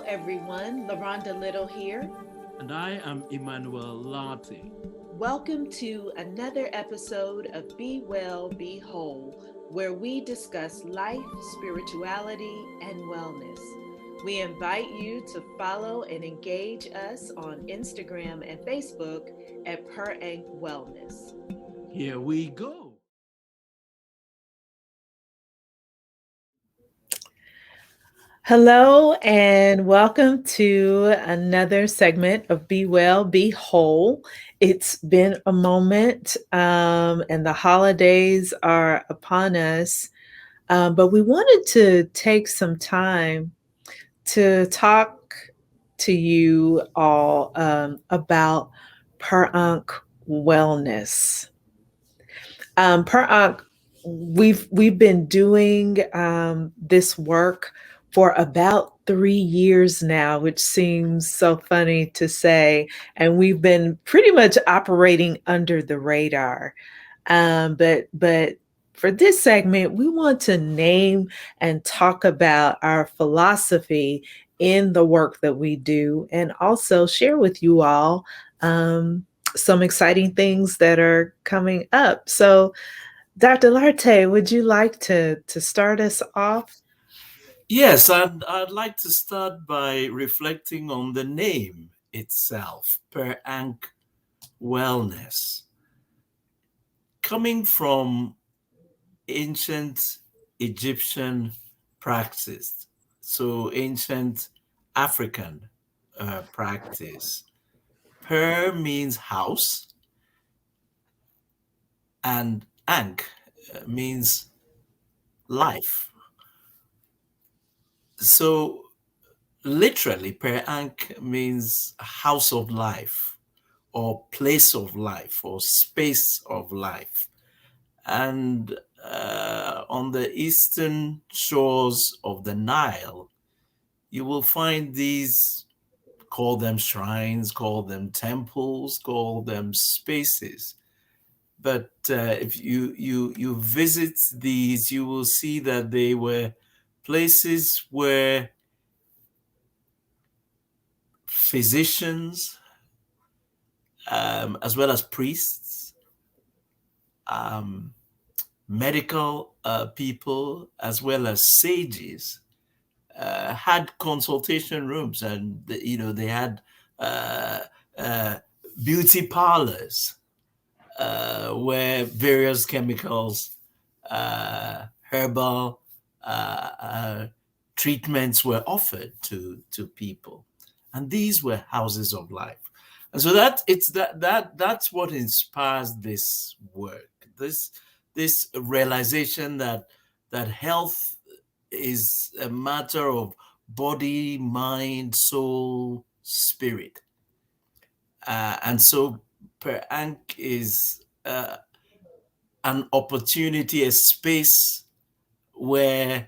everyone. LaRonda Little here. And I am Emmanuel Lati. Welcome to another episode of Be Well, Be Whole, where we discuss life, spirituality, and wellness. We invite you to follow and engage us on Instagram and Facebook at Per Ankh Wellness. Here we go. Hello, and welcome to another segment of Be Well, Be Whole. It's been a moment, and the holidays are upon us, but we wanted to take some time to talk to you all about Per Ankh Wellness. Per Ankh, we've been doing this work for about 3 years now, which seems so funny to say, and we've been pretty much operating under the radar. But for this segment, we want to name and talk about our philosophy in the work that we do, and also share with you all some exciting things that are coming up. So, Dr. Larte, would you like to start us off? Yes, I'd like to start by reflecting on the name itself, Per Ankh Wellness, coming from ancient Egyptian practice, so ancient African practice. Per means house, and Ankh means life. So literally, Per Ankh means house of life, or place of life, or space of life. And on the eastern shores of the Nile, you will find these, call them shrines, call them temples, call them spaces. But if you visit these, you will see that they were places where physicians, as well as priests, um, medical people, as well as sages, had consultation rooms, and they had uh, uh, beauty parlors where various chemicals, herbal treatments were offered to people, and these were houses of life. And so that's what inspires this work. This realization that health is a matter of body, mind, soul, spirit. And so Per Ankh is an opportunity, a space where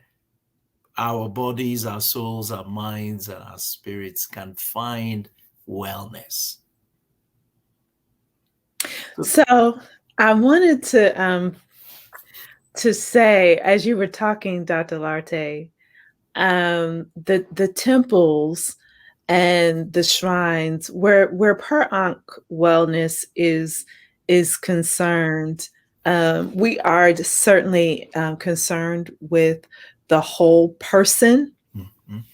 our bodies, our souls, our minds, and our spirits can find wellness. So, I wanted to say, as you were talking, Dr. Larte, the temples and the shrines where Per Ankh Wellness is concerned, we are certainly concerned with the whole person Mhm.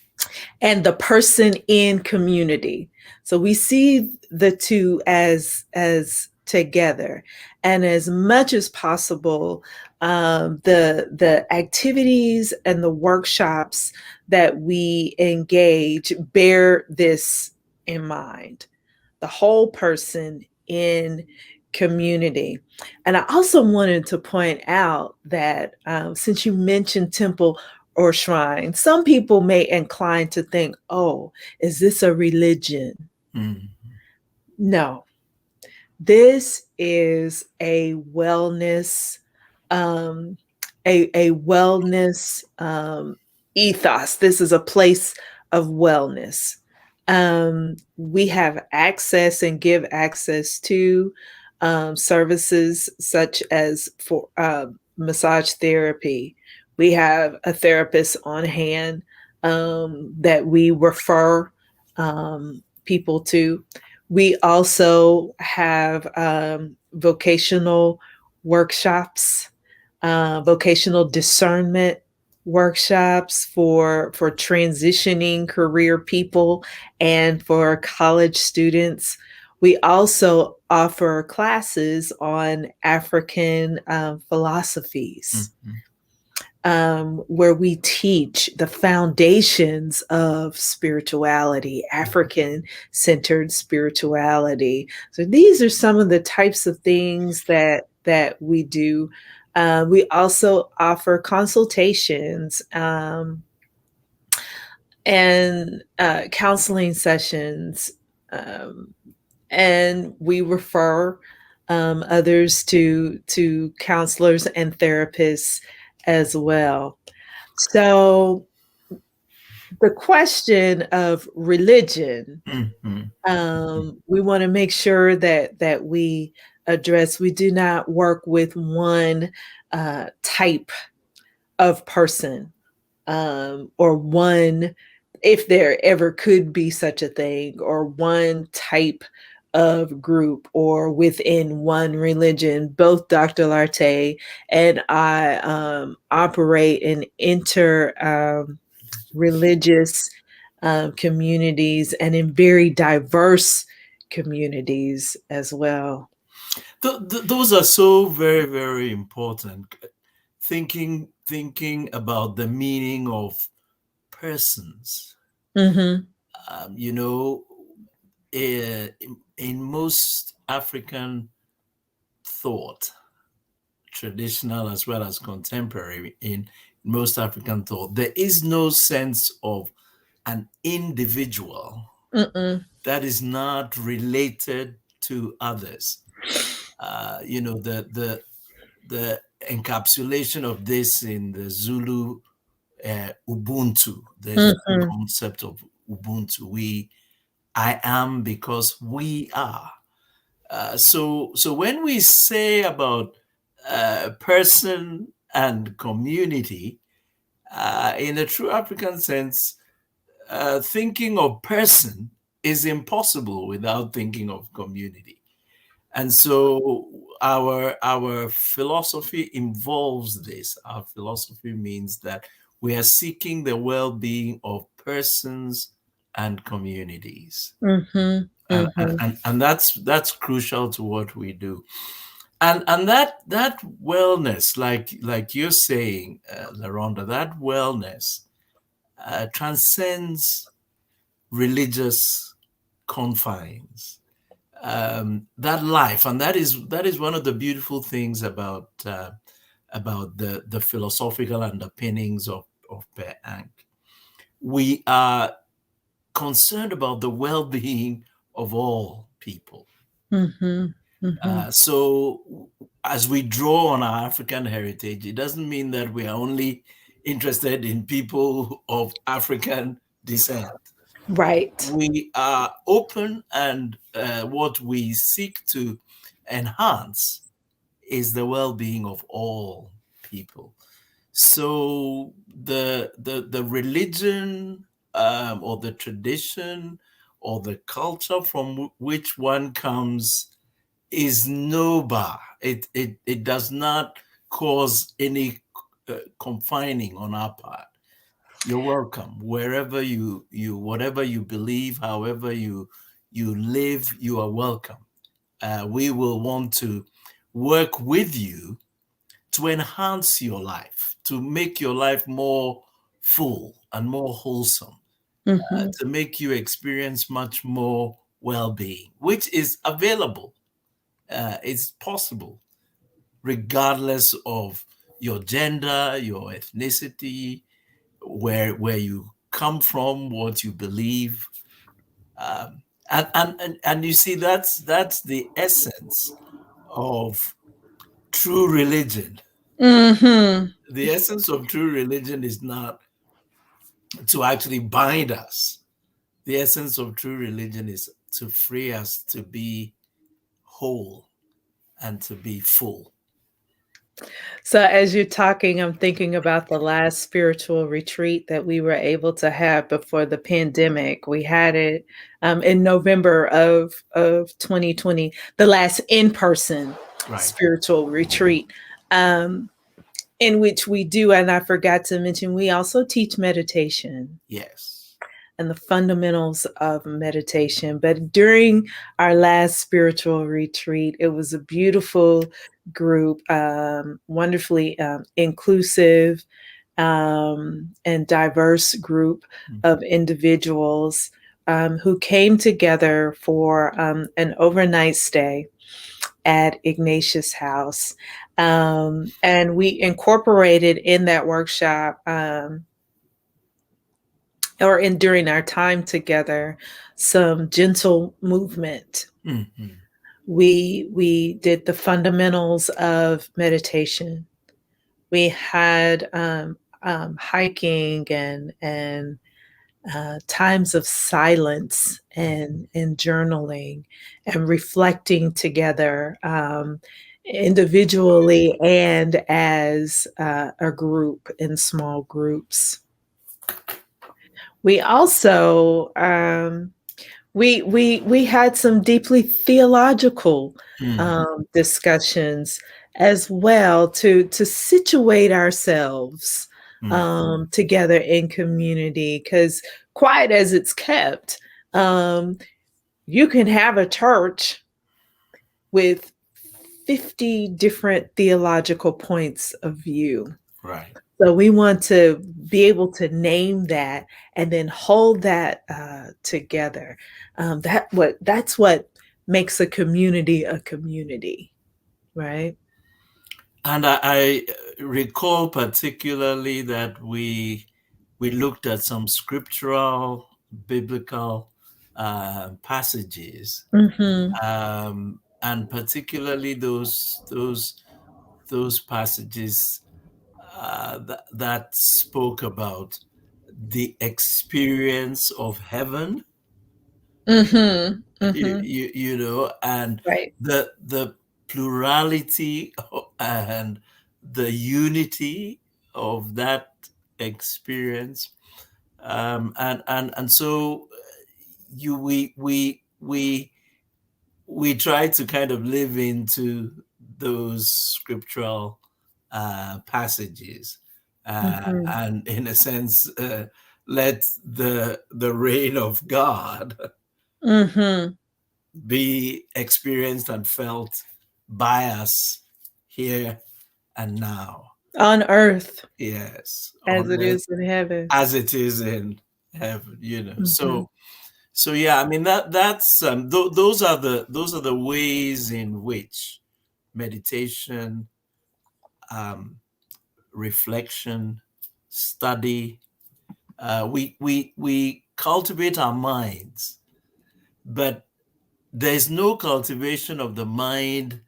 and the person in community. So we see the two as together, and as much as possible, the activities and the workshops that we engage bear this in mind: the whole person in community. And I also wanted to point out that since you mentioned temple or shrine, some people may incline to think, oh, is this a religion? Mhm. No, this is a wellness, um, a wellness ethos. This is a place of wellness. We have access and give access to services such as for massage therapy. We have a therapist on hand that we refer people to. We also have vocational workshops, vocational discernment workshops for transitioning career people and for college students. We also offer classes on African philosophies, Mhm. where we teach the foundations of spirituality, African centered spirituality. So these are some of the types of things that we do. We also offer consultations, and counseling sessions, um, and we refer others to counselors and therapists as well. So the question of religion, Mhm. we want to make sure that we address. We do not work with one type of person, or one, if there ever could be such a thing, or one type of group, or within one religion. Both Dr. Lartey and I operate in inter religious communities, and in very diverse communities as well. Those are so very, very important. Thinking about the meaning of persons. Hmm. You know, in most African thought, traditional as well as contemporary, in most African thought, there is no sense of an individual Mm-mm. that is not related to others. The encapsulation of this in the Zulu Ubuntu. There's this Mm-mm. concept of Ubuntu. I am because we are. So when we say about person and community, in a true African sense, thinking of person is impossible without thinking of community. And so our philosophy involves this. Our philosophy means that we are seeking the well-being of persons and communities. Mhm, And, and, mhm, and, and that's crucial to what we do. And that wellness, like you're saying, Laronda, that wellness transcends religious confines. That life, and that is one of the beautiful things about the philosophical underpinnings of Per Ankh. We are concerned about the well-being of all people. mhm, mhm. So as we draw on our African heritage, it doesn't mean that we are only interested in people of African descent. Right. We are open, and what we seek to enhance is the well-being of all people. So the religion, or the tradition or the culture from which one comes is no bar. It does not cause any confining on our part. You're welcome wherever you whatever you believe, however you live. You are welcome. We will want to work with you to enhance your life, to make your life more full and more wholesome, Mhm, to make you experience much more well-being, which is available. It's possible, regardless of your gender, your ethnicity, where you come from, what you believe. And you see, that's the essence of true religion. mhm, The essence of true religion is not to actually bind us. The essence of true religion is to free us to be whole and to be full. So as you're talking, I'm thinking about the last spiritual retreat that we were able to have before the pandemic. We had it in November of 2020, the last in-person Right. spiritual retreat, um, in which we do, and I forgot to mention, we also teach meditation Yes. and the fundamentals of meditation. But during our last spiritual retreat, it was a beautiful group, wonderfully inclusive and diverse group Mm. of individuals who came together for an overnight stay at Ignatius House. And we incorporated in that workshop or in during our time together some gentle movement. Mhm. We did the fundamentals of meditation. We had hiking and times of silence and journaling and reflecting together, individually and as a group in small groups. We also we had some deeply theological Mm. discussions as well to situate ourselves Mm. together in community. Because quiet as it's kept, um, you can have a church with 50 different theological points of view. Right. So we want to be able to name that and then hold that together. That's what makes a community, right? And I recall particularly that we looked at some scriptural biblical passages, Mm-hmm. and particularly those passages that spoke about the experience of heaven, Mm-hmm. Mm-hmm. and Right. the plurality and the unity of that experience, and so you we try to kind of live into those scriptural passages, Mm-hmm. and in a sense let the reign of God Mm-hmm. be experienced and felt by us here and now. On earth Yes, as on it earth is in heaven. as it is in heaven. Mm-hmm. So yeah, I mean that's those are the ways in which meditation, um, reflection, study, we cultivate our minds, but there's no cultivation of the mind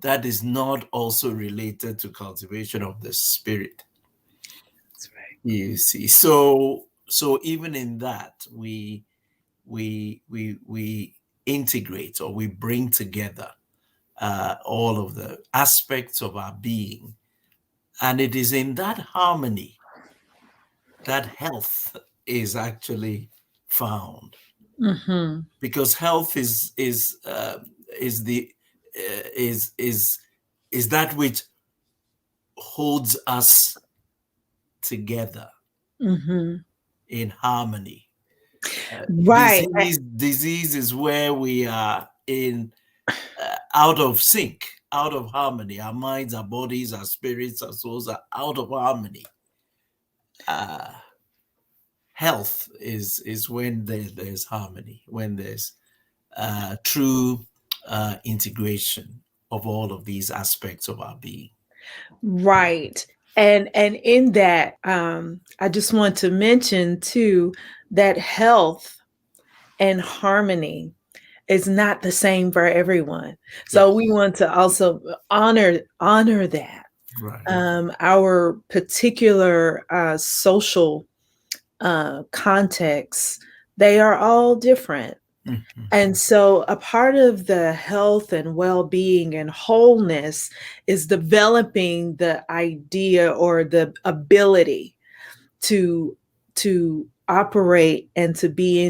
that is not also related to cultivation of the spirit. That's right. You see, so even in that we integrate, or we bring together all of the aspects of our being, and it is in that harmony that health is actually found, Mm-hmm. because health is the uh, is is is that which holds us together Mm-hmm. in harmony. Right. Disease is where we are in out of sync, out of harmony. Our minds, our bodies, our spirits, our souls are out of harmony. uh, Health is when there's harmony, when there's true integration of all of these aspects of our being. Right. And in that, I just want to mention too that health and harmony is not the same for everyone. So we Yes. want to also honor that. Right. Our particular social contexts, they are all different. Mhm. And so, a part of the health and well being and wholeness is developing the idea or the ability to operate and to be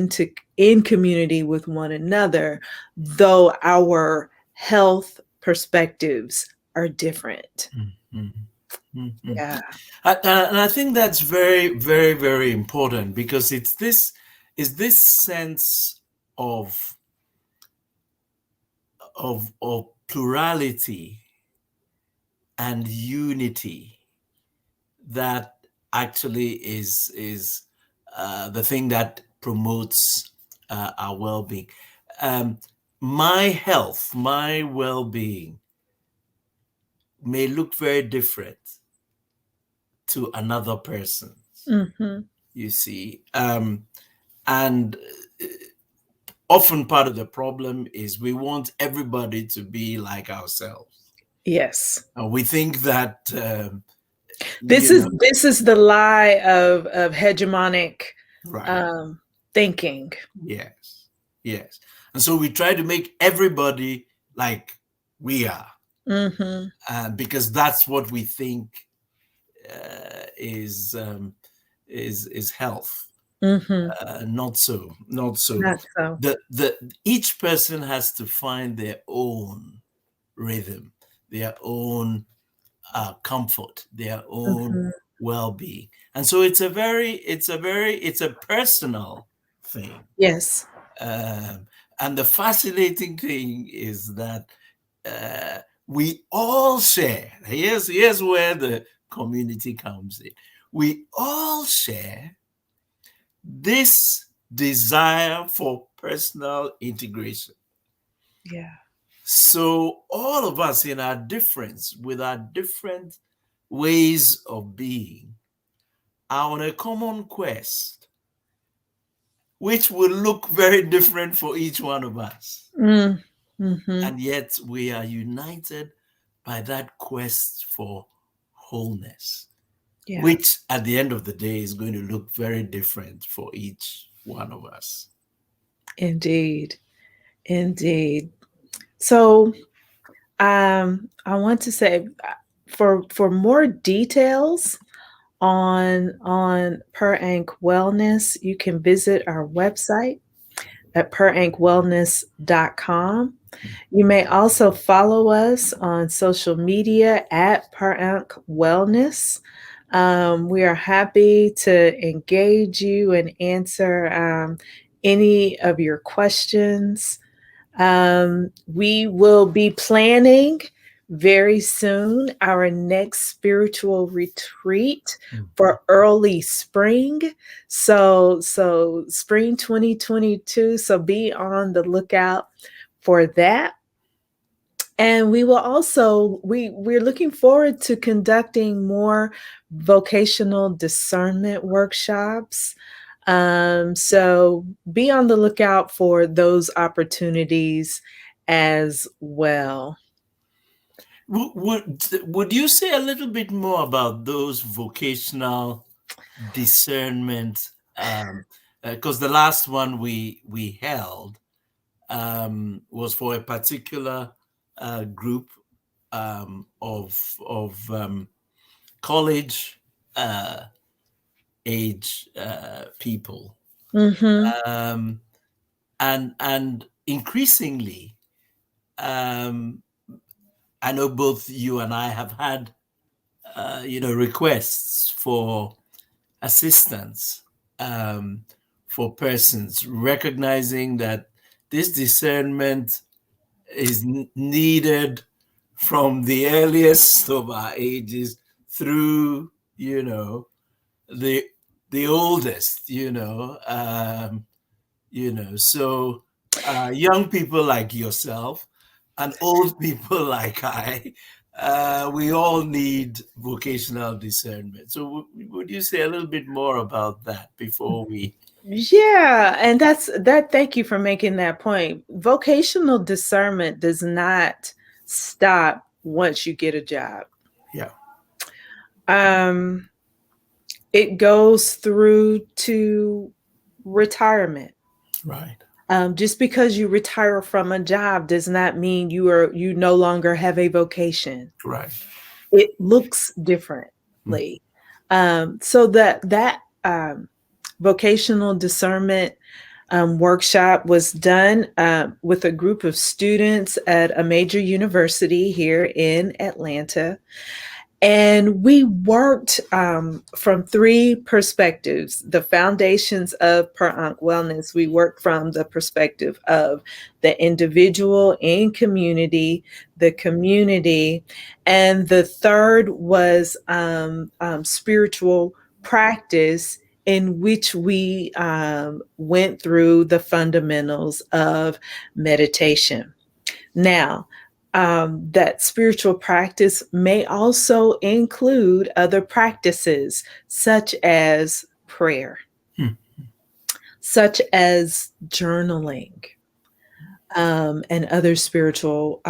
in community with one another, though our health perspectives are different. Mhm. Mhm. Yeah. And I think that's very, very, very important because it's this is this sense of of plurality and unity that actually is the thing that promotes our well-being. Um, my health, my well-being may look very different to another person. Hmm. You see, and often part of the problem is we want everybody to be like ourselves. Yes. We think that This you is know, this is the lie of hegemonic right? um, thinking. Yes, yes. And so we try to make everybody like we are, Hmm. because that's what we think is health. Hmm. Not so, not so. Not so. The each person has to find their own rhythm, their own comfort, their own Hmm. well-being, and so it's a personal thing. Yes. Um, and the fascinating thing is that we all share. Here's where the community comes in. We all share this desire for personal integration. Yeah. So all of us in our difference, with our different ways of being, are on a common quest, which will look very different for each one of us. Mm. Hmm. And yet we are united by that quest for wholeness, Yeah. which at the end of the day is going to look very different for each one of us. Indeed. Indeed. So, I want to say, for more details on Per Ankh Wellness, you can visit our website at perankwellness.com. You may also follow us on social media at Per Ankh Wellness. We are happy to engage you and answer any of your questions. We will be planning very soon our next spiritual retreat Mhm. for early spring. So spring 2022. So be on the lookout for that. And we will also we're looking forward to conducting more vocational discernment workshops. So be on the lookout for those opportunities as well. Would you say a little bit more about those vocational discernment? Because the last one we held was for a particular group of college uh, age people, Mhm. um, and increasingly, um, I know both you and I have had requests for assistance for persons, recognizing that this discernment is needed from the earliest of our ages through, the the oldest, so young people like yourself and old people like I, we all need vocational discernment. So would you say a little bit more about that before we? Yeah, and that thank you for making that point. Vocational discernment does not stop once you get a job. Yeah, Um it goes through to retirement. right. Just because you retire from a job does not mean you no longer have a vocation. Right. It looks Mm. differently. So that vocational discernment workshop was done with a group of students at a major university here in Atlanta. And we worked from three perspectives. The foundations of Per Ankh Wellness, we worked from the perspective of the individual in community, the community, and the third was spiritual practice, in which we went through the fundamentals of meditation. Now, that spiritual practice may also include other practices such as prayer, Hmm. such as journaling, and other spiritual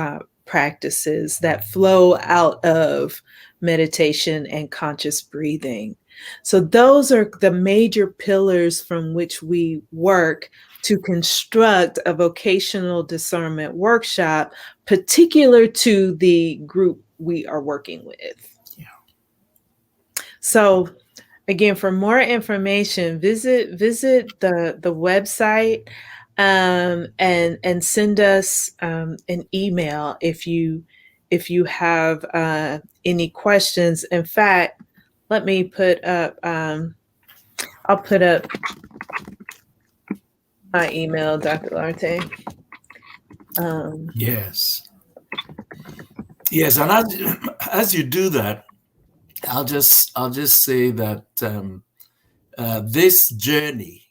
practices that flow out of meditation and conscious breathing. So, those are the major pillars from which we work to construct a vocational discernment workshop, particular to the group we are working with. Yeah. So, again, for more information, visit the website, and send us an email if you have any questions. In fact, let me put up. I'll put up my email, Dr. Larte. Yes. Yes, and as you do that, I'll just say that this journey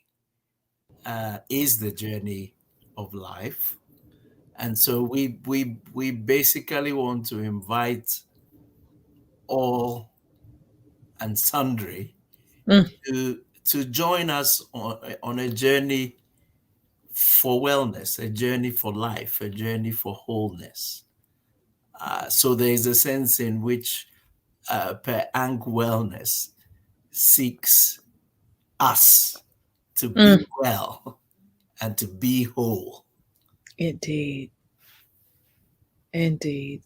is the journey of life, and so we basically want to invite all and sundry Mm, to join us on a journey for wellness, a journey for life, a journey for wholeness. So there is a sense in which Per Ankh Wellness seeks us to be mm, well and to be whole. indeed, indeed.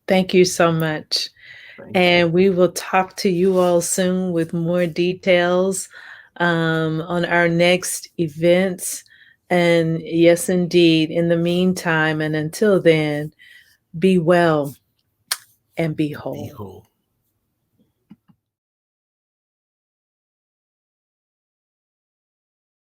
Thank you so much. Thank you. And we will talk to you all soon with more details on our next events. And yes, indeed, in the meantime, and until then, be well and be Be whole. whole.